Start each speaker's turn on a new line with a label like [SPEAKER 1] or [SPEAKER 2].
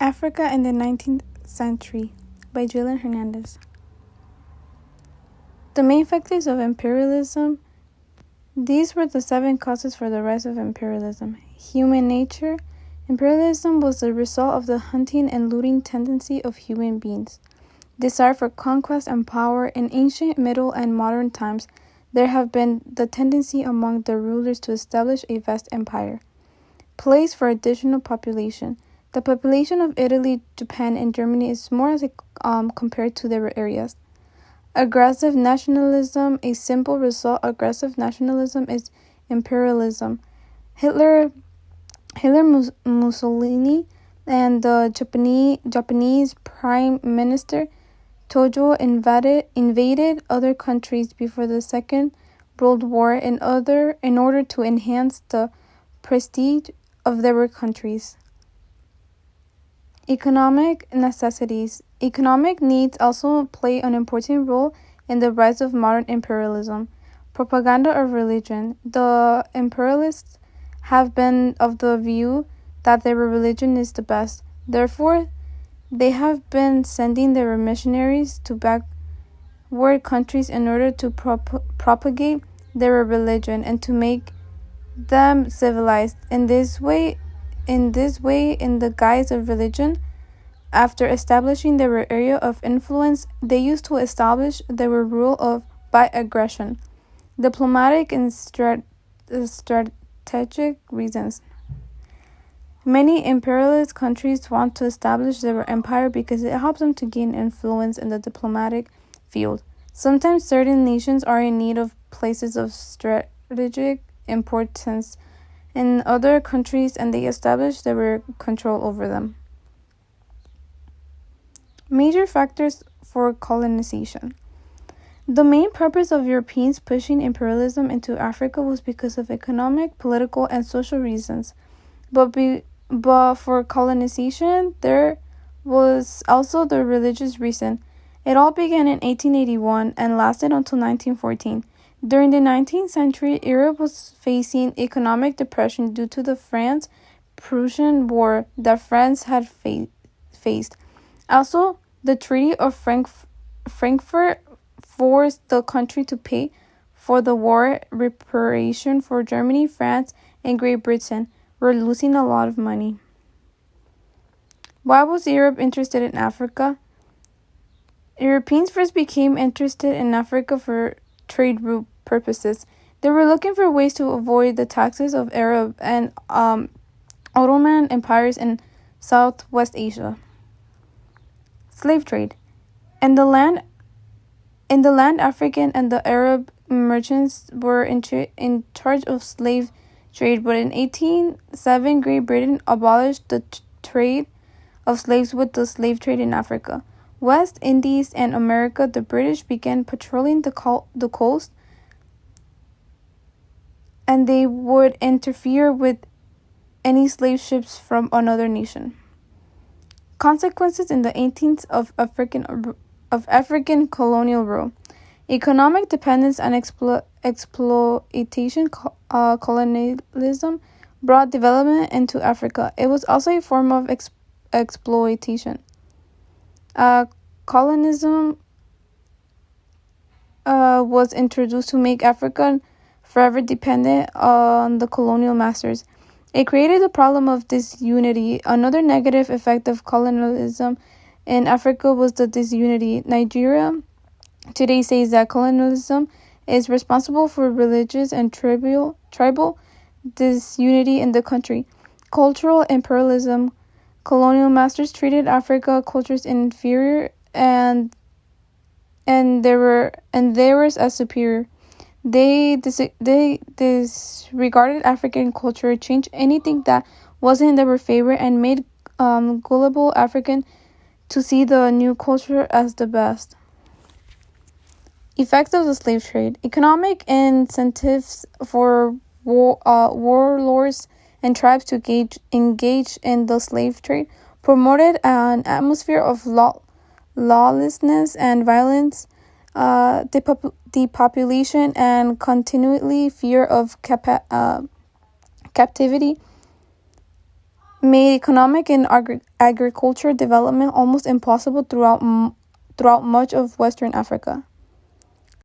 [SPEAKER 1] Africa in the 19th Century by Julian Hernandez. The main factors of imperialism. These were the 7 causes for the rise of imperialism. Human nature. Imperialism was the result of the hunting and looting tendency of human beings. Desire for conquest and power. In ancient, middle, and modern times, there have been the tendency among the rulers to establish a vast empire. Place for additional population. The population of Italy, Japan, and Germany is more compared to their areas. Aggressive nationalism. A simple result of aggressive nationalism is imperialism. Hitler, Mussolini, and the Japanese Prime Minister Tojo invaded other countries before the Second World War in order to enhance the prestige of their countries. Economic necessities. Economic needs also play an important role in the rise of modern imperialism. Propaganda of religion. The imperialists have been of the view that their religion is the best. Therefore, they have been sending their missionaries to backward countries in order to propagate their religion and to make them civilized. In this way, in the guise of religion, after establishing their area of influence, they used to establish their rule by aggression, diplomatic and strategic reasons. Many imperialist countries want to establish their empire because it helps them to gain influence in the diplomatic field. Sometimes certain nations are in need of places of strategic importance in other countries, and they establish their control over them. Major factors for colonization. The main purpose of Europeans pushing imperialism into Africa was because of economic, political, and social reasons. But for colonization, there was also the religious reason. It all began in 1881 and lasted until 1914. During the 19th century, Europe was facing economic depression due to the France-Prussian War that France had faced. Also, the Treaty of Frankfurt forced the country to pay for the war reparation for Germany, France, and Great Britain were losing a lot of money. Why was Europe interested in Africa? Europeans first became interested in Africa for trade route purposes. They were looking for ways to avoid the taxes of Arab and Ottoman empires in Southwest Asia. Slave trade. In the land, African and the Arab merchants were in charge of slave trade, but in 1807, Great Britain abolished the trade of slaves with the slave trade in Africa. West Indies and America, the British began patrolling the coast, and they would interfere with any slave ships from another nation. Consequences in the 18th of African colonial rule. Economic dependence and exploitation. Colonialism brought development into Africa. It was also a form of exploitation. Colonism was introduced to make Africa forever dependent on the colonial masters. It created the problem of disunity. Another negative effect of colonialism in Africa was the disunity. Nigeria today says that colonialism is responsible for religious and tribal disunity in the country. Cultural imperialism. Colonial masters treated Africa cultures inferior and theirs as superior. They disregarded African culture, changed anything that wasn't in their favor, and made gullible African to see the new culture as the best. Effects of the slave trade. Economic incentives for warlords and tribes to engage in the slave trade promoted an atmosphere of lawlessness and violence. Depopulation and continually fear of captivity made economic and agricultural development almost impossible throughout much of Western Africa.